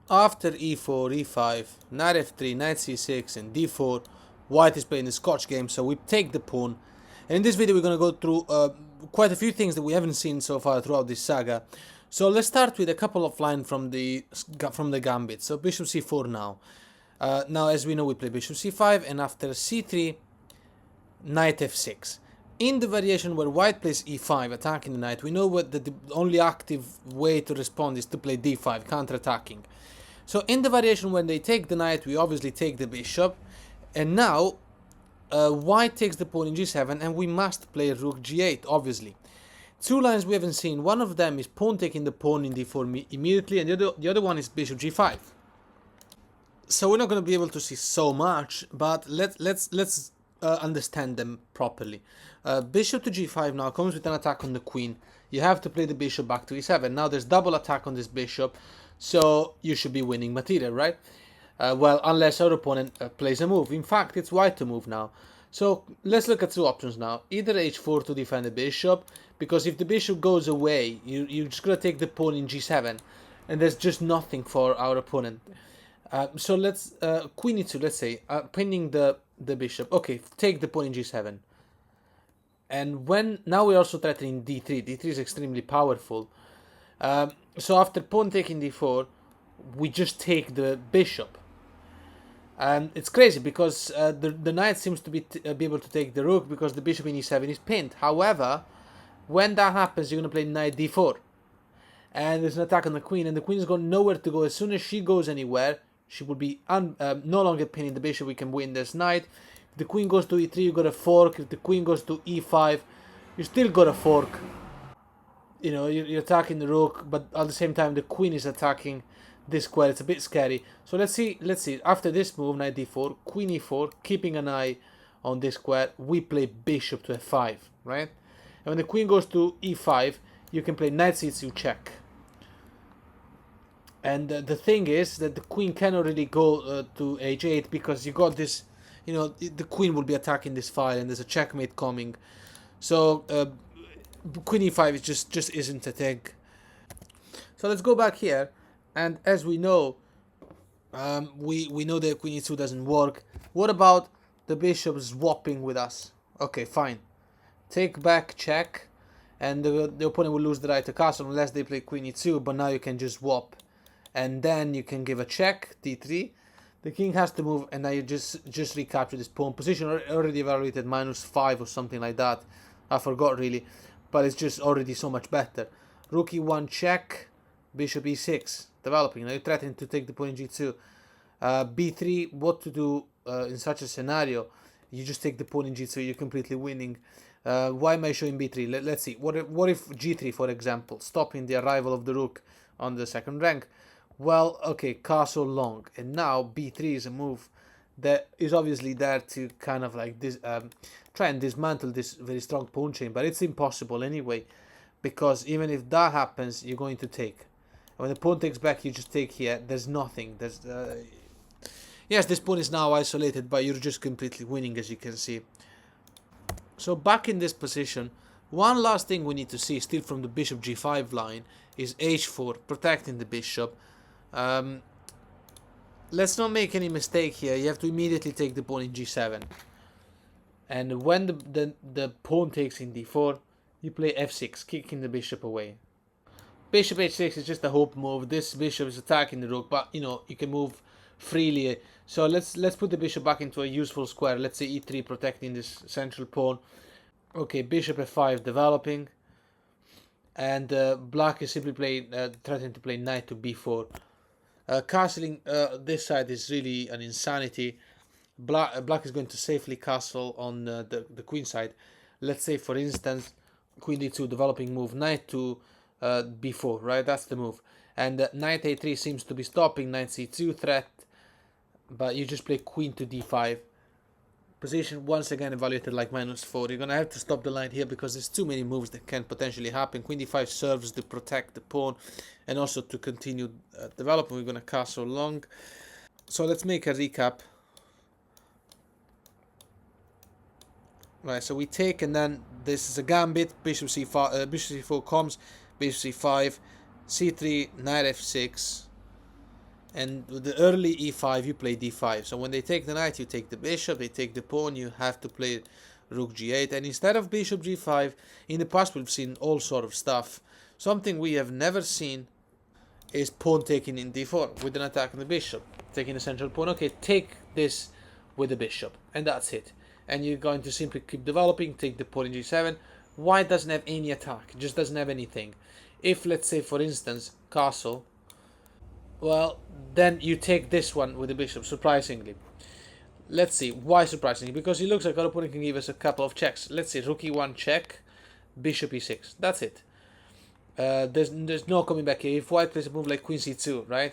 After e4, e5, knight f3, knight c6, and d4, white is playing the Scotch game, so we take the pawn. And in this video, we're going to go through quite a few things that we haven't seen so far throughout this saga. So let's start with a couple of lines from the gambit. So bishop c4 now. Now, as we know, we play bishop c5, and after c3, knight f6. In the variation where white plays e5, attacking the knight, we know what the only active way to respond is to play d5, counter-attacking. So in the variation when they take the knight, we obviously take the bishop, and now white takes the pawn in g7, and we must play rook g8, obviously. Two lines we haven't seen. One of them is pawn taking the pawn in d4 immediately, and the other one is bishop g5. So we're not going to be able to see so much, but let's understand them properly. Bishop to g5 now comes with an attack on the queen. You have to play the bishop back to e7. Now there's double attack on this bishop, so you should be winning material, right? Well, unless our opponent plays a move. In fact, it's white to move now. So let's look at two options now. Either h4 to defend the bishop, because if the bishop goes away, you're just going to take the pawn in g7, and there's just nothing for our opponent. So let's queen e2, let's say, pinning the bishop. Okay, take the pawn in g7. And now we're also threatening d3. d3 is extremely powerful. So after pawn taking d4, we just take the bishop. And it's crazy because the knight seems to be able to take the rook because the bishop in e7 is pinned. However, when that happens, you're going to play knight d4. And there's an attack on the queen, and the queen's got nowhere to go. As soon as she goes anywhere, she will be no longer pinning the bishop. We can win this knight. If the queen goes to e3, you got a fork. If the queen goes to e5, you still got a fork. You know, you're attacking the rook, but at the same time, the queen is attacking this square. It's a bit scary. So let's see. After this move, knight d4, queen e4, keeping an eye on this square, we play bishop to f5, right? And when the queen goes to e5, you can play knight c2 check. And the thing is that the queen cannot really go to h8 because you got this, you know, the queen will be attacking this file and there's a checkmate coming. So queen e5 is just isn't a thing. So let's go back here, and as we know, we know that queen e2 doesn't work. What about the bishop swapping with us? Okay, fine. Take back check, and the opponent will lose the right to castle unless they play queen e2. But now you can just swap. And then you can give a check, d3. The king has to move, and now you just recapture this pawn position. Already evaluated -5 or something like that. I forgot really, but it's just already so much better. Rook e1 check, bishop e6 developing. Now you're threatening to take the pawn in g2. b3, what to do in such a scenario? You just take the pawn in g2. You're completely winning. Why am I showing b3? Let's see. What if g3, for example, stopping the arrival of the rook on the second rank? Well, okay, castle long, and now b3 is a move that is obviously there to kind of like this, try and dismantle this very strong pawn chain, but it's impossible anyway, because even if that happens, you're going to take. When the pawn takes back, you just take here. There's nothing. Yes, this pawn is now isolated, but you're just completely winning, as you can see. So back in this position, one last thing we need to see, still from the bishop g5 line, is h4, protecting the bishop. Let's not make any mistake here. You have to immediately take the pawn in g7. And when the pawn takes in d4, you play f6, kicking the bishop away. Bishop h6 is just a hope move. This bishop is attacking the rook, but you know, you can move freely. So let's put the bishop back into a useful square. Let's say e3, protecting this central pawn. Okay, bishop f5 developing. And black is simply threatening to play knight to b4. Castling this side is really an insanity. Black is going to safely castle on the queen side. Let's say, for instance, queen d2 developing move, knight to b4, right? That's the move. And knight a3 seems to be stopping knight c2 threat, but you just play queen to d5. Position once again evaluated like -4. You're going to have to stop the line here because there's too many moves that can potentially happen. Queen d5 serves to protect the pawn and also to continue development. We're going to castle long. So let's make a recap. Right, so we take, and then this is a gambit. Bishop c5, bishop c4 comes, bishop c5, c3, knight f6, And with the early e5, you play d5. So when they take the knight, you take the bishop, they take the pawn, you have to play rook g8. And instead of bishop g5, in the past we've seen all sort of stuff. Something we have never seen is pawn taking in d4 with an attack on the bishop. Taking the central pawn, okay, take this with the bishop, and that's it. And you're going to simply keep developing, take the pawn in g7. White doesn't have any attack, just doesn't have anything. If, let's say, for instance, castle, well, then you take this one with the bishop, surprisingly. Let's see, why surprisingly? Because it looks like our opponent can give us a couple of checks. Let's see, rook e1 check, bishop e6, that's it. There's no coming back here. If white plays a move like queen c2, right?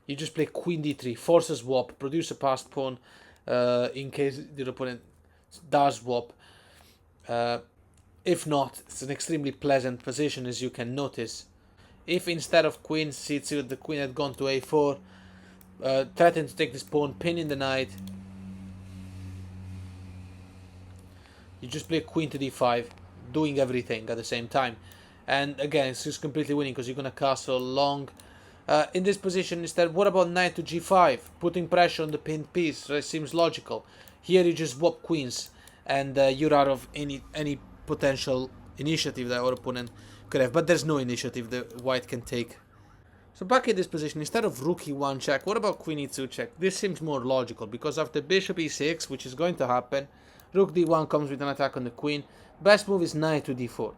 You just play queen d3, force a swap, produce a passed pawn in case the opponent does swap. If not, it's an extremely pleasant position, as you can notice. If instead of queen c2, the queen had gone to a4, threatening to take this pawn, pinning the knight, you just play queen to d5, doing everything at the same time. And again, it's just completely winning because you're going to castle long. In this position instead, what about knight to g5? Putting pressure on the pinned piece, that seems logical. Here you just swap queens and you're out of any potential initiative that our opponent could have. But there's no initiative that white can take. So back in this position, instead of rook e1 check, what about queen e2 check? This seems more logical because after bishop e6, which is going to happen, rook d1 comes with an attack on the queen. Best move is knight to d4.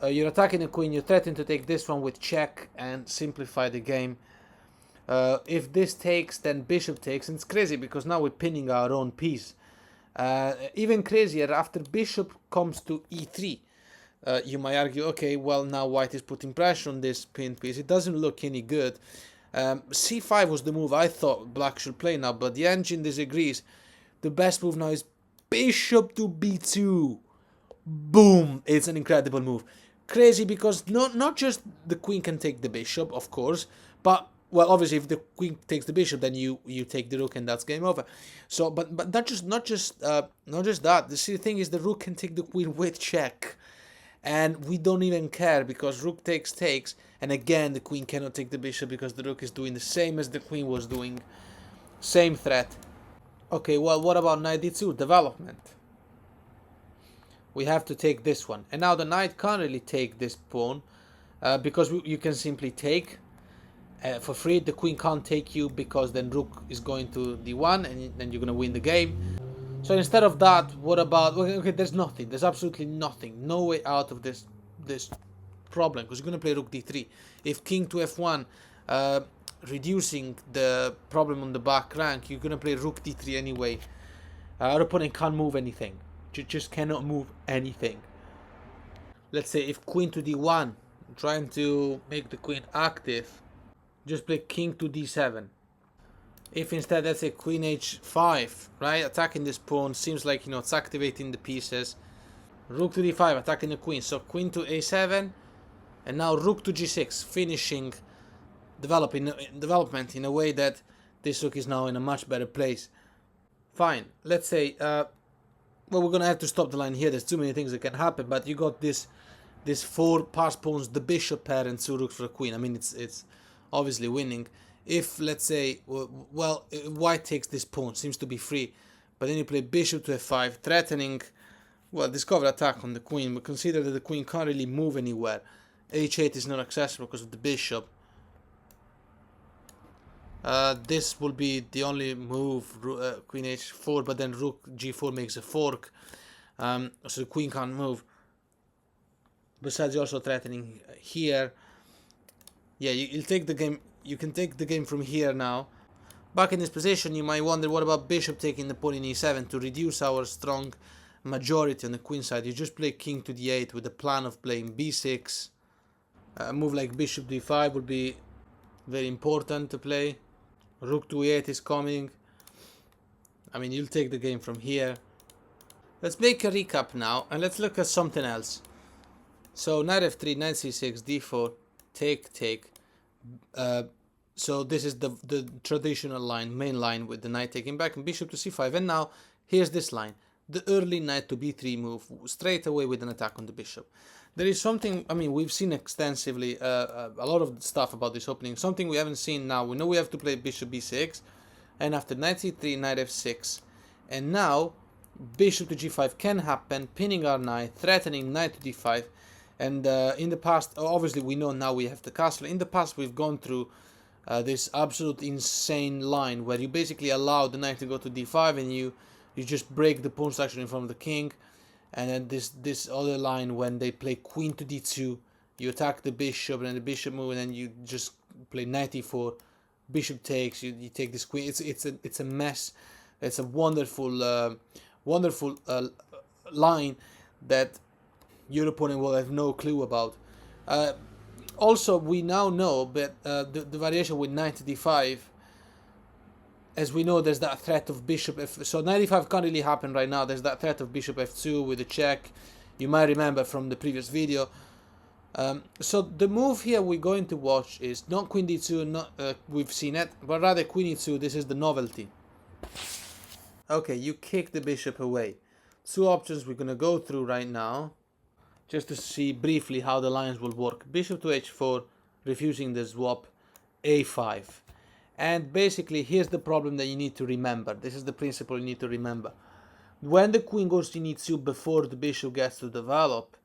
You're attacking the queen, you're threatening to take this one with check and simplify the game. If this takes, then bishop takes, and it's crazy because now we're pinning our own piece. Even crazier, after bishop comes to e3, you might argue, okay, well, now white is putting pressure on this pinned piece. It doesn't look any good. c5 was the move I thought black should play now, but the engine disagrees. The best move now is bishop to b2. Boom! It's an incredible move. Crazy because not just the queen can take the bishop, of course, but well, obviously if the queen takes the bishop, then you take the rook and that's game over. So, but not just that. The thing is, the rook can take the queen with check, and we don't even care because rook takes, and again the queen cannot take the bishop because the rook is doing the same as the queen was doing, same threat. Okay, well, what about knight d2 development? We have to take this one. And now the knight can't really take this pawn because you can simply take for free. The queen can't take you because then rook is going to d1 and then you're going to win the game. So instead of that, what about... Okay, there's nothing. There's absolutely nothing. No way out of this problem because you're going to play rook d3. If king to f1, reducing the problem on the back rank, you're going to play rook d3 anyway. Our opponent can't move anything. Just cannot move anything. Let's say if queen to d1, trying to make the queen active, just play king to d7. If instead, let's say queen h5, right, attacking this pawn, seems like, it's activating the pieces. Rook to d5, attacking the queen, so queen to a7, and now rook to g6, finishing development in a way that this rook is now in a much better place. Fine, let's say well, we're gonna have to stop the line here. There's too many things that can happen, but you got this four passed pawns, the bishop pair, and two rooks for a queen. I mean, it's obviously winning. If, let's say, well, white takes this pawn, seems to be free, but then you play bishop to f5, threatening, well, discover attack on the queen, but consider that the queen can't really move anywhere. h8 is not accessible because of the bishop. This will be the only move, queen h4, but then rook g4 makes a fork, so the queen can't move. Besides, you're also threatening here. Yeah, you'll take the game. You can take the game from here now. Back in this position, you might wonder, what about bishop taking the pawn in e7 to reduce our strong majority on the queen side? You just play king to d8 with the plan of playing b6. A move like bishop d5 would be very important to play. Rook to e8 is coming. I mean, you'll take the game from here. Let's make a recap now, and let's look at something else. So, knight f3, knight c6, d4, take. So this is the traditional line, main line with the knight taking back, and bishop to c5. And now, here's this line. The early knight to b3 move, straight away with an attack on the bishop. There is something, I mean, we've seen extensively a lot of stuff about this opening. Something we haven't seen now. We know we have to play bishop b6, and after knight c3, knight f6. And now, bishop to g5 can happen, pinning our knight, threatening knight to d5. And in the past, obviously we know now we have the castle. In the past we've gone through this absolute insane line where you basically allow the knight to go to d5 and you just break the pawn structure in front of the king. And then this other line when they play queen to d2, you attack the bishop and then the bishop move, and then you just play knight e4, bishop takes, you take this queen. It's a mess. It's a wonderful line that your opponent will have no clue about. Also, we now know that the variation with knight to d5, as we know, there's that threat of bishop f. So knight e5 can't really happen right now. There's that threat of bishop f2 with a check. You might remember from the previous video. So the move here we're going to watch is not queen d2, not we've seen it, but rather queen e2. This is the novelty. Okay, you kick the bishop away. Two options we're gonna go through right now, just to see briefly how the lines will work. Bishop to h4, refusing the swap, a5. And basically, here's the problem that you need to remember. This is the principle you need to remember. When the queen goes to e2 before the bishop gets to develop,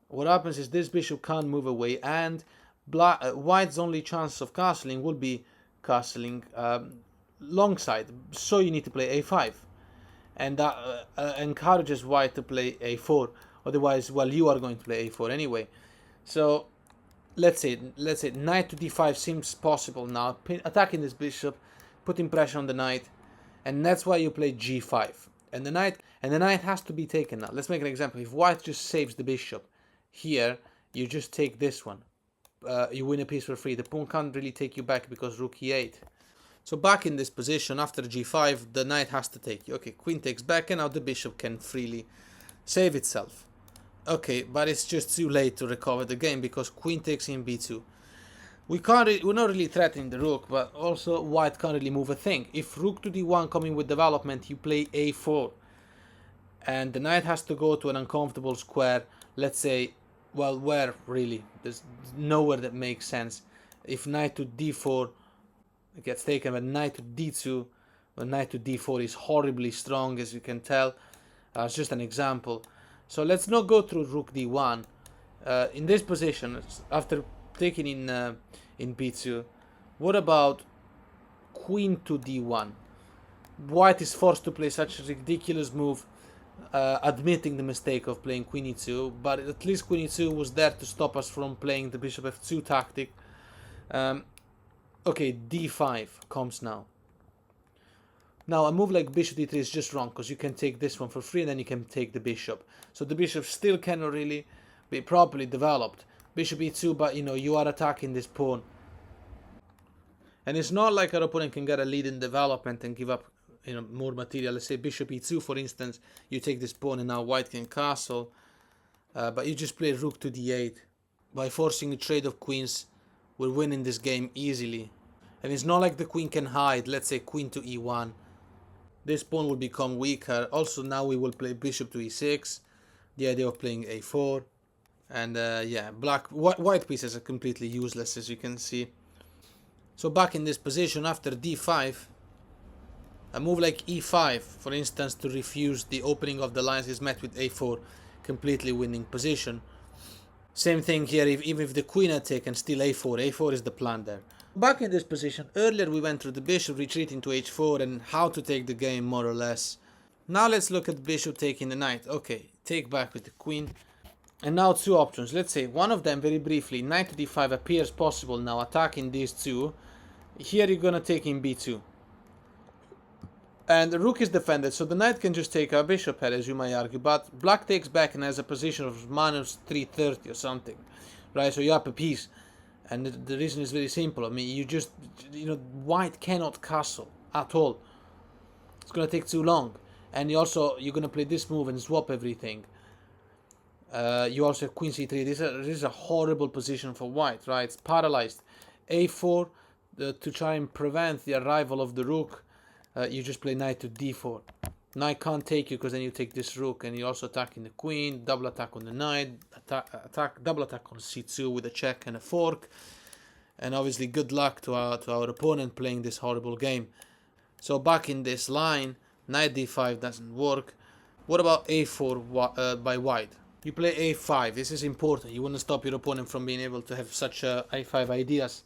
what happens is this bishop can't move away, and white's only chance of castling will be castling long side. So you need to play a5. And that encourages white to play a4. Otherwise, well, you are going to play a4 anyway. So let's say knight to d5 seems possible now, attacking this bishop, putting pressure on the knight, and that's why you play g5. And the knight has to be taken now. Let's make an example. If white just saves the bishop here, you just take this one. You win a piece for free. The pawn can't really take you back because rook e8. So back in this position, after g5, the knight has to take you. Okay, queen takes back, and now the bishop can freely save itself. Okay, but it's just too late to recover the game because queen takes in b2. We're not really threatening the rook, but also white can't really move a thing. If rook to d1 coming with development, you play a4. And the knight has to go to an uncomfortable square, let's say, well, where really? There's nowhere that makes sense. If knight to d4 gets taken, but knight to d2, but knight to d4 is horribly strong, as you can tell. It's just an example. So let's not go through rook d1. In this position, after taking in b2, what about queen to d1? White is forced to play such a ridiculous move, admitting the mistake of playing queen e2, but at least queen e2 was there to stop us from playing the bishop f2 tactic. Okay, d5 comes now. Now a move like bishop d3 is just wrong because you can take this one for free and then you can take the bishop. So the bishop still cannot really be properly developed. Bishop e2, but you are attacking this pawn. And it's not like our opponent can get a lead in development and give up more material. Let's say bishop e2, for instance, you take this pawn and now white can castle. But you just play rook to d8. By forcing a trade of queens, we're winning this game easily. And it's not like the queen can hide. Let's say queen to e1. This pawn will become weaker. Also now we will play bishop to e6. The idea of playing a4. And yeah, white pieces are completely useless, as you can see. So back in this position after d5, a move like e5, for instance, to refuse the opening of the lines is met with a4, completely winning position. Same thing here, even if the queen had taken, still a4. a4 is the plan there. Back in this position, earlier we went through the bishop retreating to h4 and how to take the game more or less. Now let's look at bishop taking the knight. Okay, take back with the queen. And now two options. Let's say one of them, very briefly, knight to d5 appears possible now, attacking these two. Here you're gonna take in b2. And the rook is defended, so the knight can just take our bishop here, as you might argue. But black takes back and has a position of minus 330 or something. Right, so you up a piece. And the reason is very simple. I mean, white cannot castle at all. It's gonna take too long. And you're gonna play this move and swap everything. You also have queen c3. This is a horrible position for white, right? It's paralyzed. a4 to try and prevent the arrival of the rook. You just play knight to d4. Knight can't take you because then you take this rook and you're also attacking the queen. Double attack on the knight. Double attack on c2 with a check and a fork. And obviously good luck to our opponent playing this horrible game. So back in this line, knight d5 doesn't work. What about a4 by white? You play a5. This is important. You want to stop your opponent from being able to have such a5 ideas.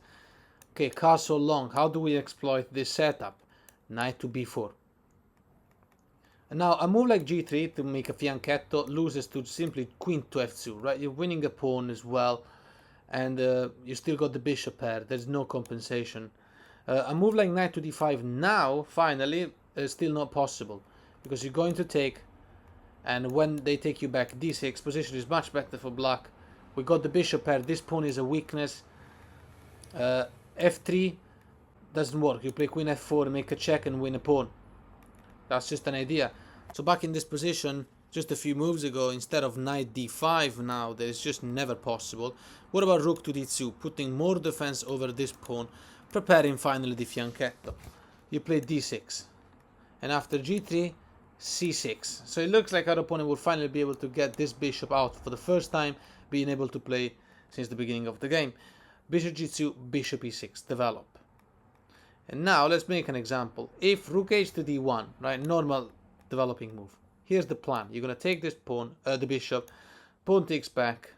Okay, castle long. How do we exploit this setup? Knight to b4. And now a move like g3 to make a fianchetto loses to simply queen to f2, right? You're winning a pawn as well, and you still got the bishop pair. There's no compensation. A move like knight to d5 now, finally, is still not possible, because you're going to take, and when they take you back, d6 position is much better for black. We got the bishop pair. This pawn is a weakness. f3 doesn't work. You play queen f4 and make a check and win a pawn. That's just an idea. So back in this position, just a few moves ago, instead of knight d5 now, that is just never possible. What about rook to d2, putting more defense over this pawn, preparing finally the fianchetto. You play d6. And after g3, c6. So it looks like our opponent will finally be able to get this bishop out for the first time, being able to play since the beginning of the game. Bishop g2, bishop e6, develop. And now let's make an example. If rook h to d1, right, normal developing move. Here's the plan. You're gonna take this pawn, the bishop. Pawn takes back.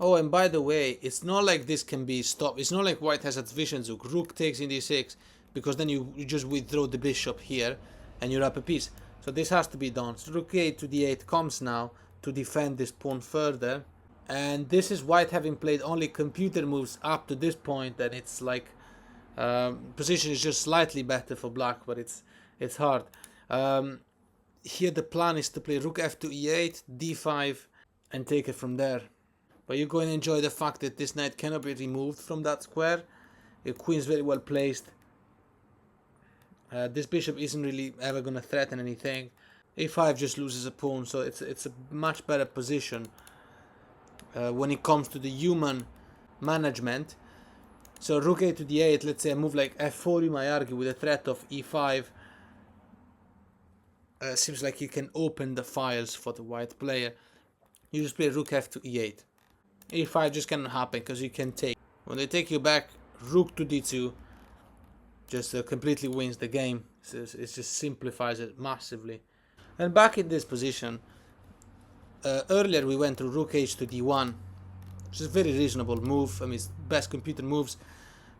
Oh, and by the way, it's not like this can be stopped. It's not like white has a vision zook. Rook takes in d6, because then you just withdraw the bishop here, and you're up a piece. So this has to be done. So rook a to d8 comes now to defend this pawn further. And this is white having played only computer moves up to this point, and it's like position is just slightly better for black, but it's hard. Here the plan is to play rook f to e8, d5, and take it from there. But you're going to enjoy the fact that this knight cannot be removed from that square. Your queen is very well placed. This bishop isn't really ever going to threaten anything. a5 just loses a pawn, so it's a much better position when it comes to the human management. So rook a to d8, let's say a move like f4, you might argue, with a threat of e5. Seems like you can open the files for the white player. You just play rook f to e8. e5 just cannot happen because you can take. When they take you back, rook to d2 just completely wins the game. It just simplifies it massively. And back in this position, earlier we went to rook h to d1, which is a very reasonable move. I mean, it's best computer moves.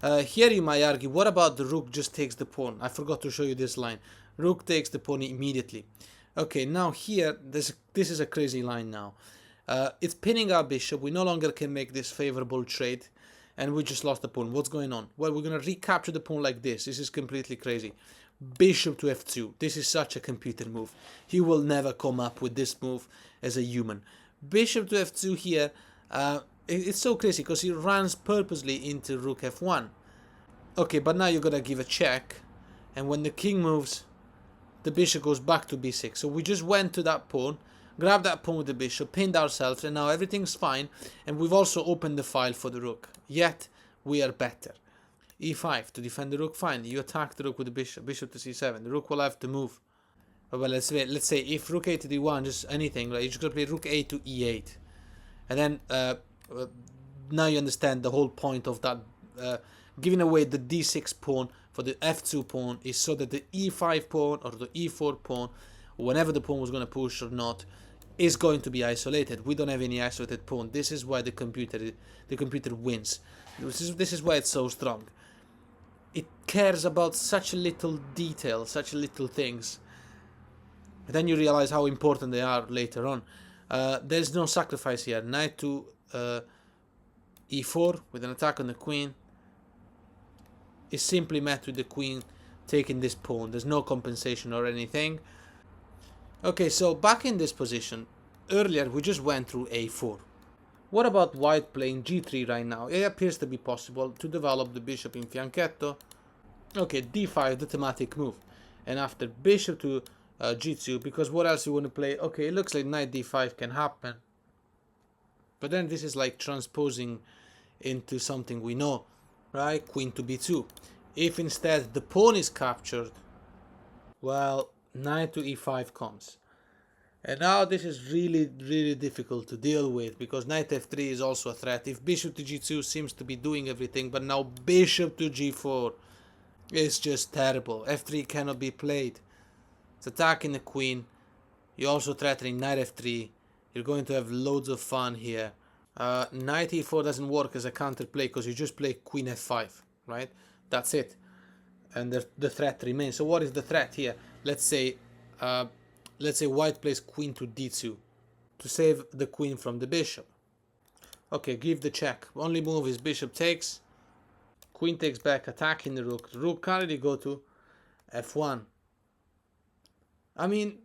Here you might argue, what about the rook just takes the pawn? I forgot to show you this line. Rook takes the pawn immediately. Okay, now here, this is a crazy line now. It's pinning our bishop. We no longer can make this favorable trade, and we just lost the pawn. What's going on? Well, we're going to recapture the pawn like this. This is completely crazy. Bishop to f2. This is such a computer move. He will never come up with this move as a human. Bishop to f2 here. It's so crazy because he runs purposely into rook f1. Okay, but now you're going to give a check, and when the king moves, the bishop goes back to b6. So we just went to that pawn, grabbed that pawn with the bishop, pinned ourselves, and now everything's fine. And we've also opened the file for the rook. Yet, we are better. e5 to defend the rook, fine. You attack the rook with the bishop. Bishop to c7. The rook will have to move. Well, let's say if rook a to d1, just anything, right? You're just going to play rook a to e8. And then, now you understand the whole point of that. Giving away the d6 pawn for the f2 pawn is so that the e5 pawn or the e4 pawn, whenever the pawn was going to push or not, is going to be isolated. We don't have any isolated pawn. This is why the computer wins. This is why it's so strong. It cares about such a little detail, such little things. And then you realize how important they are later on. There's no sacrifice here. Knight to e4 with an attack on the queen is simply met with the queen taking this pawn. There's no compensation or anything. Okay, so back in this position, earlier we just went through a4. What about white playing g3 right now? It appears to be possible to develop the bishop in fianchetto. Okay, d5, the thematic move. And after bishop to g2, because what else you want to play? Okay, it looks like knight d5 can happen. But then this is like transposing into something we know, right? Queen to b2. If instead the pawn is captured, well, knight to e5 comes. And now this is really difficult to deal with, because knight f3 is also a threat. If bishop to g2 seems to be doing everything, but now bishop to g4 is just terrible. f3 cannot be played. It's attacking the queen. You're also threatening knight f3. You're going to have loads of fun here. Knight e4 doesn't work as a counterplay because you just play queen f5, right? That's it. And the threat remains. So what is the threat here? Let's say white plays queen to d2 to save the queen from the bishop. Okay, give the check. Only move is bishop takes, queen takes back, attacking the rook. The rook can't really go to f1. I mean,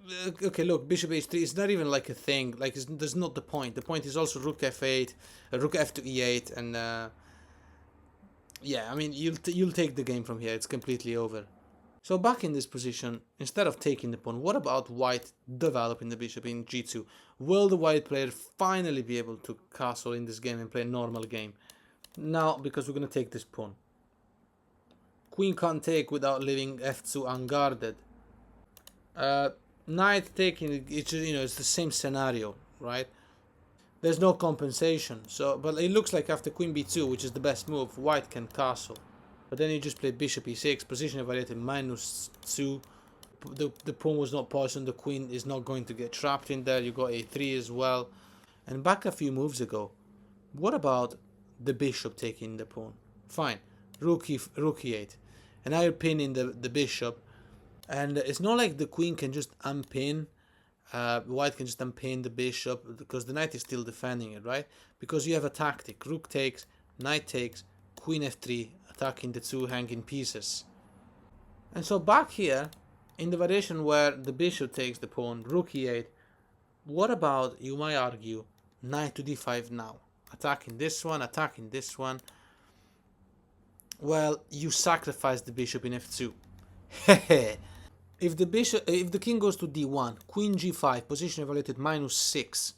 okay, look, bishop h3 is not even like a thing. Like, there's not the point. The point is also rook f8, rook f to e8, and yeah, I mean, you'll take the game from here. It's completely over. So back in this position, instead of taking the pawn, what about white developing the bishop in g2? Will the white player finally be able to castle in this game and play a normal game? Now, because we're going to take this pawn. Queen can't take without leaving f2 unguarded. Knight taking, it's, you know, it's the same scenario, right? There's no compensation. So, but it looks like after queen b2, which is the best move, white can castle. But then you just play bishop e6, position evaluated -2. The pawn was not poisoned, the queen is not going to get trapped in there. You got a3 as well. And back a few moves ago, what about the bishop taking the pawn? Fine, rook e8. And now you're pinning the bishop. And it's not like the queen can just unpin. White can just unpin the bishop because the knight is still defending it, right? Because you have a tactic. Rook takes, knight takes, queen f3, attacking the two hanging pieces. And so back here, in the variation where the bishop takes the pawn, rook e8, what about, you might argue, knight to d5 now? Attacking this one, attacking this one. Well, you sacrifice the bishop in f2. If the king goes to d1, queen g5, position evaluated -6.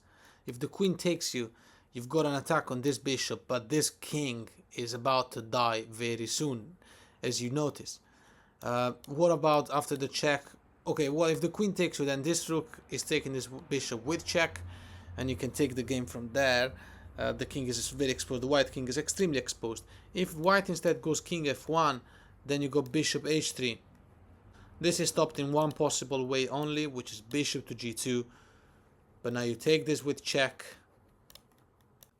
If the queen takes you, you've got an attack on this bishop, but this king is about to die very soon, as you notice. What about after the check? Okay, well, if the queen takes you, then this rook is taking this bishop with check, and you can take the game from there. The king is very exposed. The white king is extremely exposed. If white instead goes king f1, then you go bishop h3. This is stopped in one possible way only, which is bishop to g2. But now you take this with check,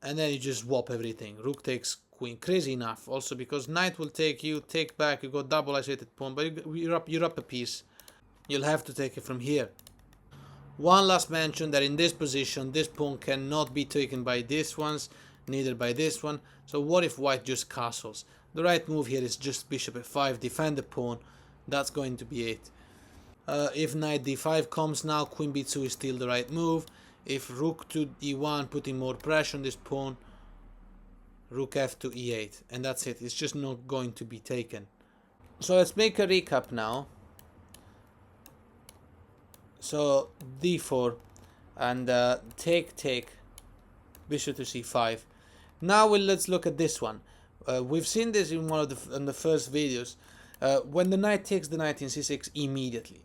and then you just swap everything. Rook takes queen. Crazy enough, also because knight will take you, take back, you got double isolated pawn, but you're up a piece. You'll have to take it from here. One last mention that in this position, this pawn cannot be taken by this ones, neither by this one. So what if white just castles? The right move here is just bishop f5, defend the pawn. That's going to be it. If knight d5 comes now, queen b2 is still the right move. If rook to e1, putting more pressure on this pawn, rook f to e8, and that's it. It's just not going to be taken. So let's make a recap now. So d4 and take, bishop to c5. Now let's look at this one. We've seen this in one of the first videos. When the knight takes the knight in c6 immediately.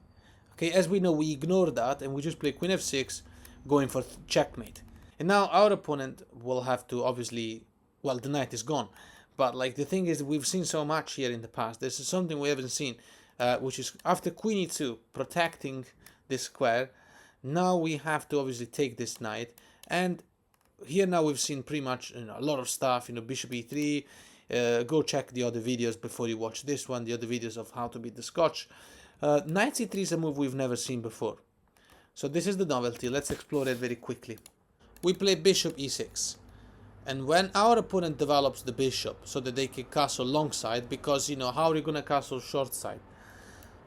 Okay, as we know, we ignore that and we just play queen f6, going for checkmate. And now our opponent will have to obviously, well, the knight is gone. But like the thing is, we've seen so much here in the past. This is something we haven't seen, which is after queen e2, protecting this square. Now we have to obviously take this knight. And here now we've seen pretty much, you know, a lot of stuff, you know, bishop e3. Go check the other videos before you watch this one, the other videos of how to beat the Scotch. Knight c3 is a move we've never seen before. So this is the novelty. Let's explore it very quickly. We play bishop e6. And when our opponent develops the bishop so that they can castle long side, because, you know, how are you going to castle short side?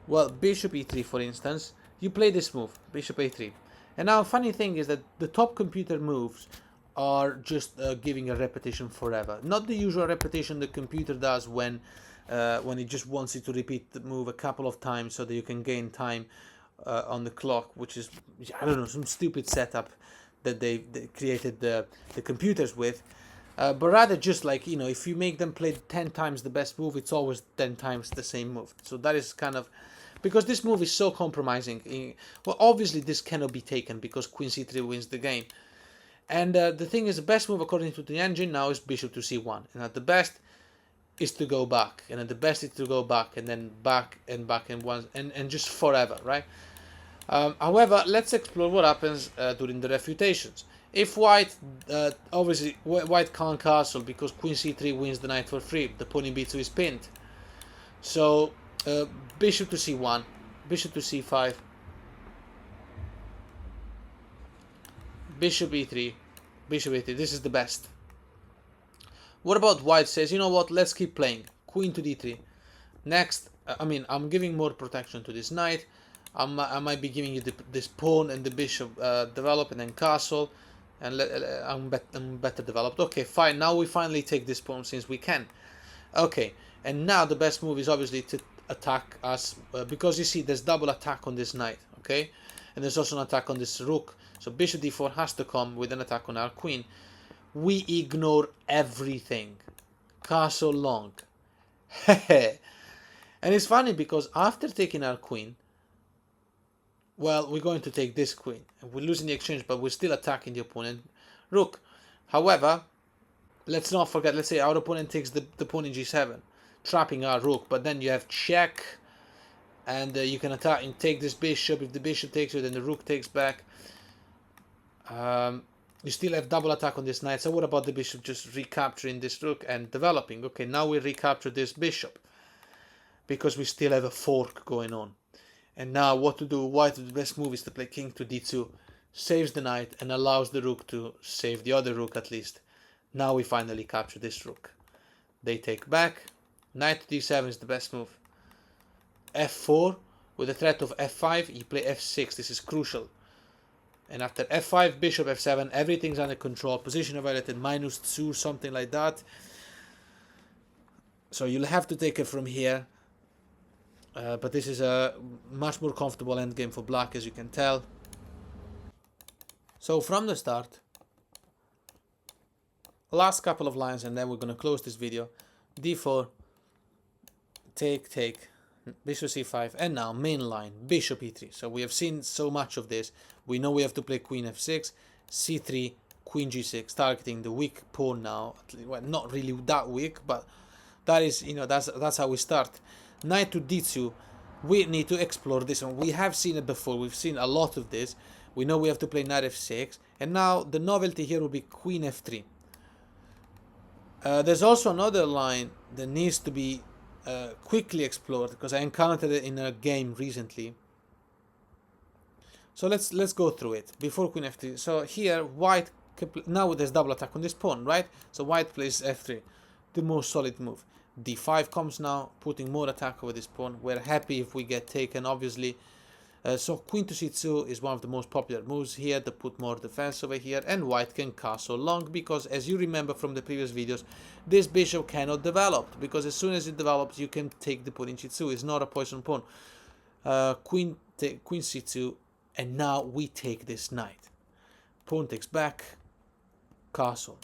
Well, bishop e3, for instance, you play this move, bishop a3. And now, funny thing is that the top computer moves are just giving a repetition forever. Not the usual repetition the computer does when it just wants you to repeat the move a couple of times so that you can gain time on the clock, which is, I don't know, some stupid setup that they created the computers with. But rather just like, you know, if you make them play 10 times the best move, it's always 10 times the same move. So that is kind of because this move is so compromising. Well, obviously this cannot be taken because queen c3 wins the game. And the thing is, the best move according to the engine now is bishop to c1. And at the best is to go back, and at the best is to go back and then back and once and just forever, right? However, let's explore what happens during the refutations. If white, obviously white can't castle because queen c3 wins the knight for free. The pawn in b2 is pinned. So bishop to c1, bishop to c5, bishop e3, bishop e3. This is the best. What about white says, you know what, let's keep playing. Queen to d3. Next, I'm giving more protection to this knight. I might be giving you this pawn and the bishop develop and then castle. And I'm better developed. Okay, fine. Now we finally take this pawn since we can. Okay, and now the best move is obviously to attack us. Because you see, there's double attack on this knight. Okay, and there's also an attack on this rook. So bishop d4 has to come with an attack on our queen. We ignore everything. Castle long. And it's funny because after taking our queen, well, we're going to take this queen. And we're losing the exchange, but we're still attacking the opponent rook. However, let's not forget, let's say our opponent takes the pawn in g7, trapping our rook. But then you have check, and you can attack and take this bishop. If the bishop takes it, then the rook takes back. You still have double attack on this knight. So what about the bishop just recapturing this rook and developing? Okay, now we recapture this bishop because we still have a fork going on. And now what to do? White, the best move is to play king to d2. Saves the knight and allows the rook to save the other rook at least. Now we finally capture this rook. They take back. Knight to d7 is the best move. f4 with the threat of f5. You play f6. This is crucial. And after f5, bishop f7, everything's under control. Position evaluated -2, something like that. So you'll have to take it from here. But this is a much more comfortable endgame for black, as you can tell. So from the start, last couple of lines, and then we're going to close this video. d4, take, bishop c5, and now main line, bishop e3. So we have seen so much of this. We know we have to play queen f6, c3, queen g6, targeting the weak pawn now. Well, not really that weak, but that is, that's how we start. Knight to d2, we need to explore this one. We have seen it before. We've seen a lot of this. We know we have to play knight f6, and now the novelty here will be queen f3. There's also another line that needs to be quickly explored because I encountered it in a game recently. So let's go through it before queen f3. So here white now there's double attack on this pawn, right? So white plays f3, the most solid move. d5 comes now, putting more attack over this pawn. We're happy if we get taken, obviously. So queen to c2 is one of the most popular moves here to put more defense over here, and white can castle long because, as you remember from the previous videos, this bishop cannot develop because as soon as it develops you can take the pawn in c2. It's not a poison pawn. Queen c2, and now we take this knight. Pawn takes back, castle,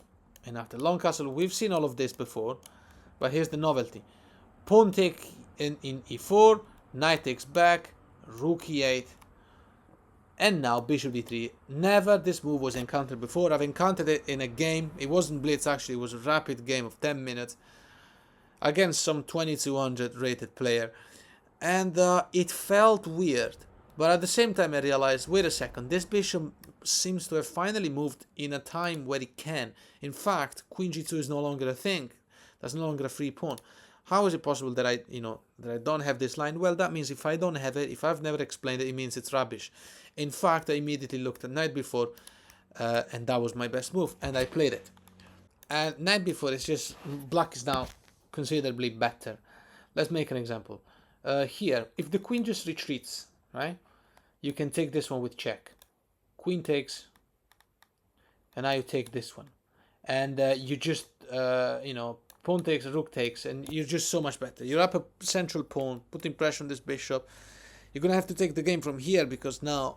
and after long castle we've seen all of this before, but here's the novelty. Pawn take in e4, knight takes back, rook e8, and now bishop d3. Never this move was encountered before. I've encountered it in a game. It wasn't blitz actually, it was a rapid game of 10 minutes against some 2200 rated player, and it felt weird, but at the same time I realized, wait a second, this bishop seems to have finally moved in a time where it can. In fact, queen g2 is no longer a thing. That's no longer a free pawn. How is it possible that I don't have this line? Well, that means if I don't have it, if I've never explained it, it means it's rubbish. In fact, I immediately looked at knight before, and that was my best move, and I played it. And knight before is just, black is now considerably better. Let's make an example. Here, if the queen just retreats, right, you can take this one with check. Queen takes, and now you take this one. And you just, pawn takes, rook takes, and you're just so much better. You're up a central pawn, putting pressure on this bishop. You're going to have to take the game from here because now,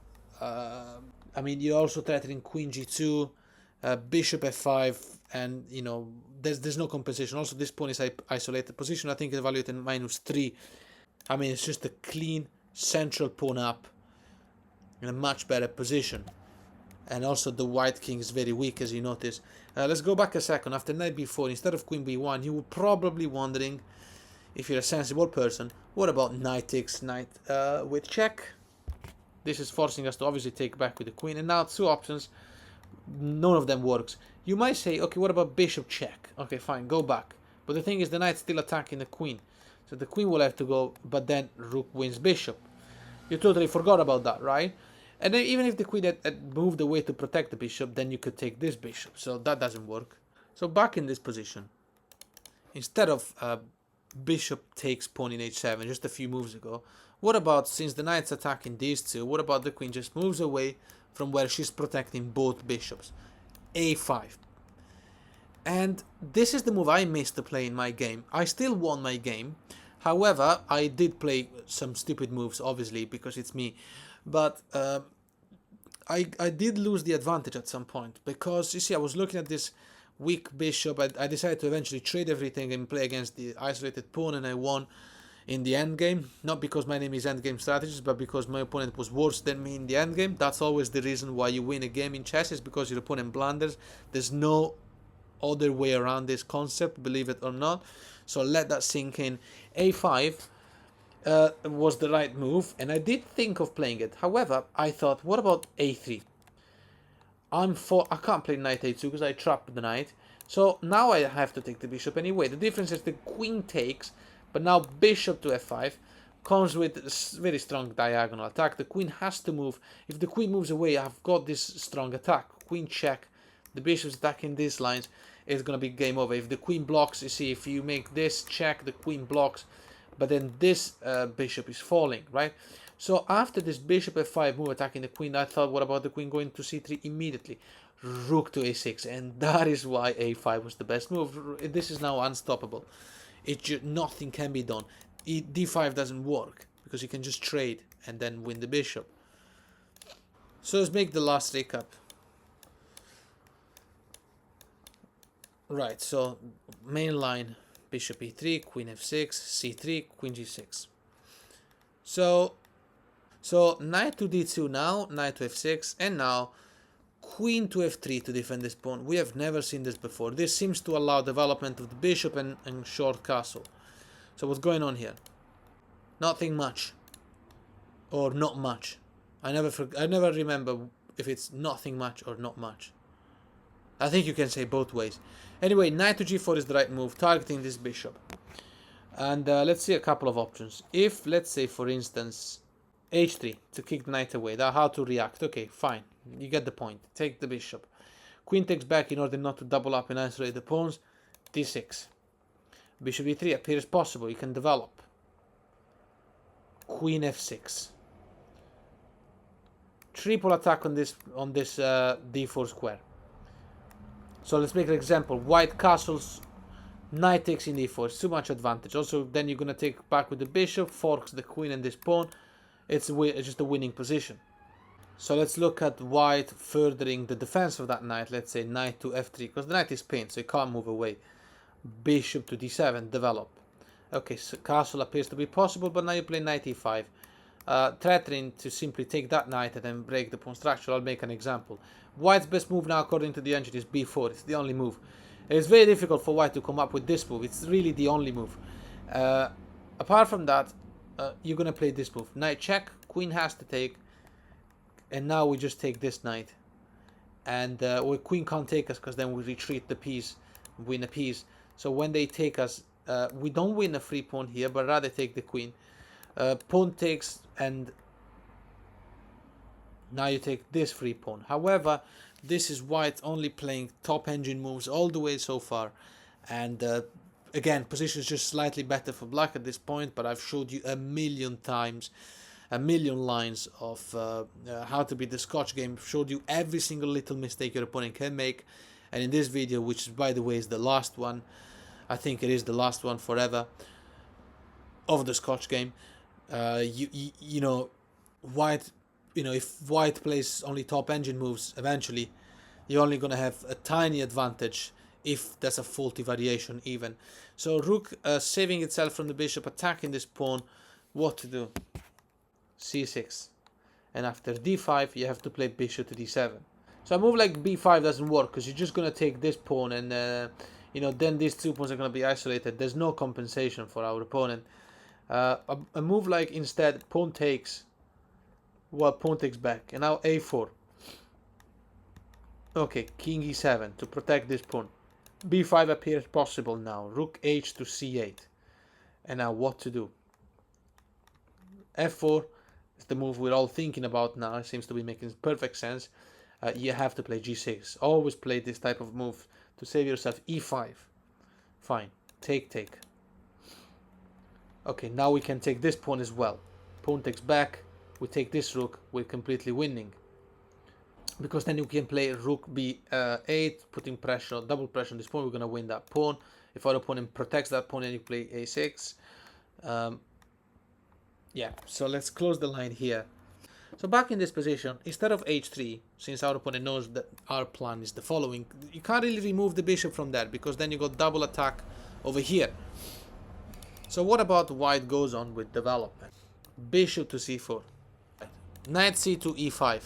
you're also threatening queen g2, bishop f5, and, there's no compensation. Also, this pawn is isolated position. I think it's evaluated -3. It's just a clean, central pawn up in a much better position. And also the white king is very weak, as you notice. Let's go back a second. After knight b4, instead of queen b1, you were probably wondering, if you're a sensible person, what about knight takes knight with check? This is forcing us to obviously take back with the queen. And now two options, none of them works. You might say, okay, what about bishop check? Okay, fine, go back. But the thing is, the knight's still attacking the queen. So the queen will have to go, but then rook wins bishop. You totally forgot about that, right? And then even if the queen had moved away to protect the bishop, then you could take this bishop. So that doesn't work. So back in this position, instead of bishop takes pawn in h7 just a few moves ago, what about, since the knight's attacking these two, what about the queen just moves away from where she's protecting both bishops? a5. And this is the move I missed to play in my game. I still won my game. However, I did play some stupid moves, obviously, because it's me. But I did lose the advantage at some point. Because, you see, I was looking at this weak bishop. I decided to eventually trade everything and play against the isolated pawn, and I won in the endgame. Not because my name is Endgame Strategist, but because my opponent was worse than me in the endgame. That's always the reason why you win a game in chess, is because your opponent blunders. There's no other way around this concept, believe it or not. So let that sink in. a5 was the right move, and I did think of playing it. However, I thought, what about a3? I can't play knight a2 because I trapped the knight. So now I have to take the bishop anyway. The difference is the queen takes, but now bishop to f5 comes with a very strong diagonal attack. The queen has to move. If the queen moves away, I've got this strong attack. Queen check. The bishop's attacking these lines. It's going to be game over. If the queen blocks, you see, if you make this check, the queen blocks. But then this bishop is falling, right? So after this bishop f5 move attacking the queen, I thought, what about the queen going to c3 immediately? Rook to a6, and that is why a5 was the best move. This is now unstoppable. Nothing can be done. d5 doesn't work, because you can just trade and then win the bishop. So let's make the last recap. Right, so main line, bishop e3, queen f6, c3, queen g6. So knight to d2 now, knight to f6, and now queen to f3 to defend this pawn. We have never seen this before. This seems to allow development of the bishop and short castle. So what's going on here? Nothing much, or not much. I never remember if it's nothing much or not much. I think you can say both ways. Anyway, knight to g4 is the right move, targeting this bishop. And let's see a couple of options. If, let's say, for instance, h3 to kick the knight away, that's how to react. Okay, fine. You get the point. Take the bishop. Queen takes back in order not to double up and isolate the pawns. d6. Bishop e3 appears possible. You can develop. Queen f6. Triple attack on this d4 square. So let's make an example. White castles, knight takes in d4. It's too much advantage. Also, then you're going to take back with the bishop, forks the queen and this pawn. It's just a winning position. So let's look at white furthering the defense of that knight. Let's say knight to f3, because the knight is pinned, so he can't move away. Bishop to d7, develop. Okay, so castle appears to be possible, but now you play knight e5. Threatening to simply take that knight and then break the pawn structure. I'll make an example. White's best move now, according to the engine, is b4. It's the only move. It's very difficult for white to come up with this move. It's really the only move. Apart from that, you're going to play this move. Knight check, queen has to take, and now we just take this knight. And queen can't take us, because then we retreat the piece, win a piece. So when they take us, we don't win a free pawn here, but rather take the queen. Pawn takes, and now you take this free pawn. However, this is white only playing top engine moves all the way so far, and again, position is just slightly better for black at this point, but I've showed you a million times, a million lines of how to beat the Scotch game. I've showed you every single little mistake your opponent can make, and in this video, which by the way is the last one, I think it is the last one forever of the Scotch game. You know, white, if white plays only top engine moves, eventually you're only going to have a tiny advantage if there's a faulty variation even. So rook saving itself from the bishop, attacking this pawn. What to do? c6. And after d5, you have to play bishop to d7. So a move like b5 doesn't work because you're just going to take this pawn and, you know, then these 2 pawns are going to be isolated. There's no compensation for our opponent. A move like instead pawn takes, well, pawn takes back. And now a4. Okay, king e7 to protect this pawn. b5 appears possible now. Rook h to c8. And now what to do? f4 is the move we're all thinking about now. It seems to be making perfect sense. You have to play g6. Always play this type of move to save yourself. e5. Fine. Take. Okay, now we can take this pawn as well. Pawn takes back. We take this rook. We're completely winning. Because then you can play rook b8, putting pressure, double pressure on this pawn. We're going to win that pawn. If our opponent protects that pawn, then you play a6. Yeah, so let's close the line here. So back in this position, instead of h3, since our opponent knows that our plan is the following, you can't really remove the bishop from there, because then you got double attack over here. So what about white goes on with development? Bishop to c4. Knight c2, e5.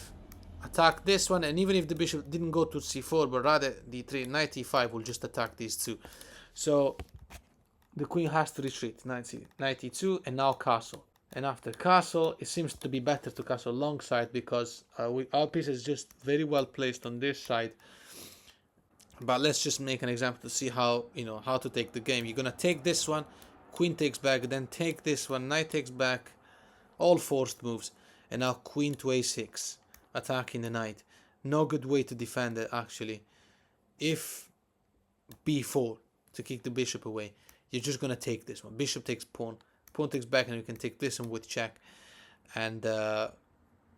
Attack this one, and even if the bishop didn't go to c4, but rather d3, knight e5 will just attack these two. So the queen has to retreat. Knight e2, and now castle. And after castle, it seems to be better to castle alongside, because our piece is just very well placed on this side. But let's just make an example to see how, you know, how to take the game. You're gonna take this one, queen takes back, then take this one, knight takes back, all forced moves, and now queen to a6, attacking the knight. No good way to defend it, actually. If b4 to kick the bishop away, you're just gonna take this one. Bishop takes pawn. Pawn takes back, and you can take this one with check, and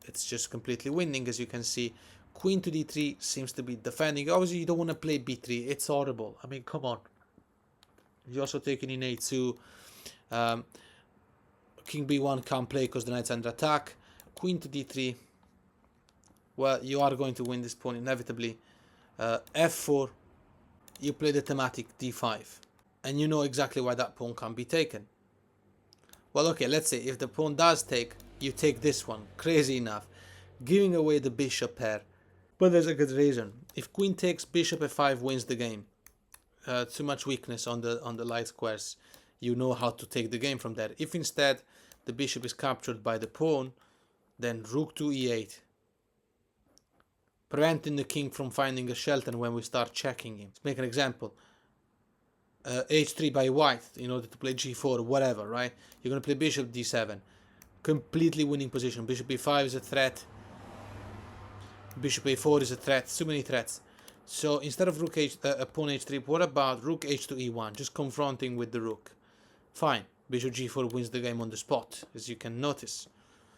it's just completely winning, as you can see. Queen to d3 seems to be defending. Obviously, you don't want to play b3. It's horrible. I mean, come on. You're also taking in a2. King b1 can't play because the knight's under attack. Queen to d3. Well, you are going to win this pawn inevitably. f4. You play the thematic d5, and you know exactly why that pawn can't be taken. Well, okay, let's say if the pawn does take, you take this one. Crazy enough. Giving away the bishop pair. But there's a good reason. If queen takes, bishop f5 wins the game. Too much weakness on the light squares. You know how to take the game from there. If instead the bishop is captured by the pawn, then rook to e8. Preventing the king from finding a shelter when we start checking him. Let's make an example. h3 by white in order to play g4 or whatever, right? You're going to play bishop d7. Completely winning position. Bishop e5 is a threat. Bishop a4 is a threat. Too many threats. So instead of rook pawn h3, what about rook h to e1? Just confronting with the rook. Fine. Bishop g4 wins the game on the spot, as you can notice.